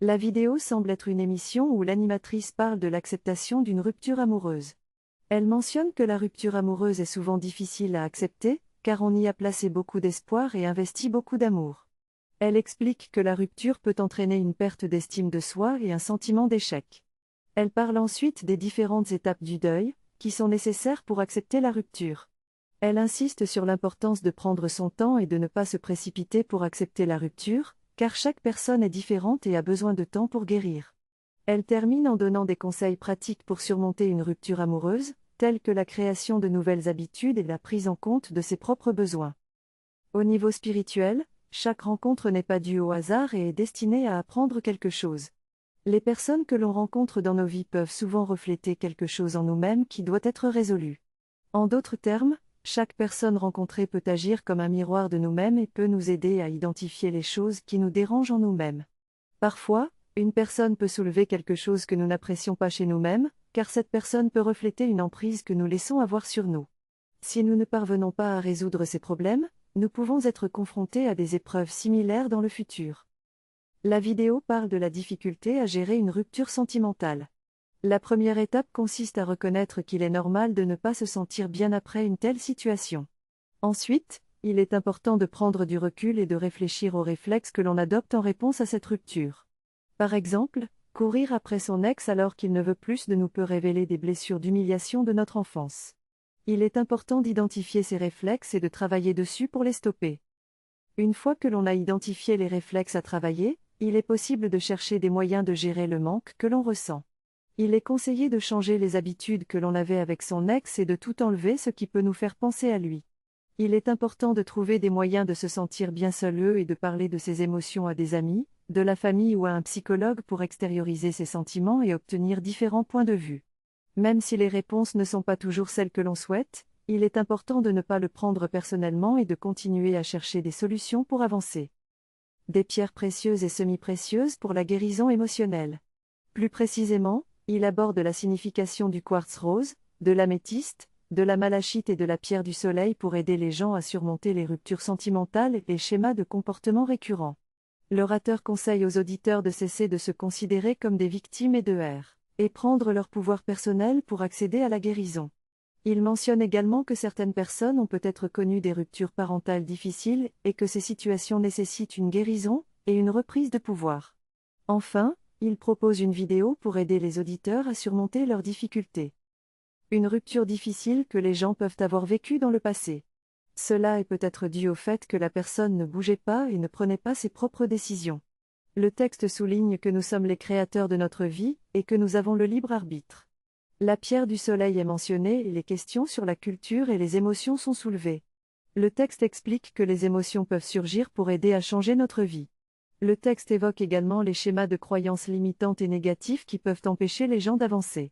La vidéo semble être une émission où l'animatrice parle de l'acceptation d'une rupture amoureuse. Elle mentionne que la rupture amoureuse est souvent difficile à accepter, car on y a placé beaucoup d'espoir et investi beaucoup d'amour. Elle explique que la rupture peut entraîner une perte d'estime de soi et un sentiment d'échec. Elle parle ensuite des différentes étapes du deuil, qui sont nécessaires pour accepter la rupture. Elle insiste sur l'importance de prendre son temps et de ne pas se précipiter pour accepter la rupture, car chaque personne est différente et a besoin de temps pour guérir. Elle termine en donnant des conseils pratiques pour surmonter une rupture amoureuse, tels que la création de nouvelles habitudes et la prise en compte de ses propres besoins. Au niveau spirituel, chaque rencontre n'est pas due au hasard et est destinée à apprendre quelque chose. Les personnes que l'on rencontre dans nos vies peuvent souvent refléter quelque chose en nous-mêmes qui doit être résolu. En d'autres termes, chaque personne rencontrée peut agir comme un miroir de nous-mêmes et peut nous aider à identifier les choses qui nous dérangent en nous-mêmes. Parfois, une personne peut soulever quelque chose que nous n'apprécions pas chez nous-mêmes, car cette personne peut refléter une emprise que nous laissons avoir sur nous. Si nous ne parvenons pas à résoudre ces problèmes, nous pouvons être confrontés à des épreuves similaires dans le futur. La vidéo parle de la difficulté à gérer une rupture sentimentale. La première étape consiste à reconnaître qu'il est normal de ne pas se sentir bien après une telle situation. Ensuite, il est important de prendre du recul et de réfléchir aux réflexes que l'on adopte en réponse à cette rupture. Par exemple, courir après son ex alors qu'il ne veut plus de nous peut révéler des blessures d'humiliation de notre enfance. Il est important d'identifier ces réflexes et de travailler dessus pour les stopper. Une fois que l'on a identifié les réflexes à travailler, il est possible de chercher des moyens de gérer le manque que l'on ressent. Il est conseillé de changer les habitudes que l'on avait avec son ex et de tout enlever ce qui peut nous faire penser à lui. Il est important de trouver des moyens de se sentir bien seul et de parler de ses émotions à des amis, de la famille ou à un psychologue pour extérioriser ses sentiments et obtenir différents points de vue. Même si les réponses ne sont pas toujours celles que l'on souhaite, il est important de ne pas le prendre personnellement et de continuer à chercher des solutions pour avancer. Des pierres précieuses et semi-précieuses pour la guérison émotionnelle. Plus précisément, il aborde la signification du quartz rose, de l'améthyste, de la malachite et de la pierre du soleil pour aider les gens à surmonter les ruptures sentimentales et les schémas de comportement récurrents. L'orateur conseille aux auditeurs de cesser de se considérer comme des victimes et prendre leur pouvoir personnel pour accéder à la guérison. Il mentionne également que certaines personnes ont peut-être connu des ruptures parentales difficiles et que ces situations nécessitent une guérison et une reprise de pouvoir. Enfin, il propose une vidéo pour aider les auditeurs à surmonter leurs difficultés. Une rupture difficile que les gens peuvent avoir vécue dans le passé. Cela est peut-être dû au fait que la personne ne bougeait pas et ne prenait pas ses propres décisions. Le texte souligne que nous sommes les créateurs de notre vie et que nous avons le libre arbitre. La pierre du soleil est mentionnée et les questions sur la culture et les émotions sont soulevées. Le texte explique que les émotions peuvent surgir pour aider à changer notre vie. Le texte évoque également les schémas de croyances limitantes et négatifs qui peuvent empêcher les gens d'avancer.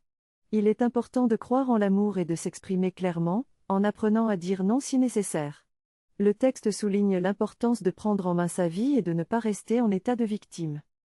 Il est important de croire en l'amour et de s'exprimer clairement, en apprenant à dire non si nécessaire. Le texte souligne l'importance de prendre en main sa vie et de ne pas rester en état de victime.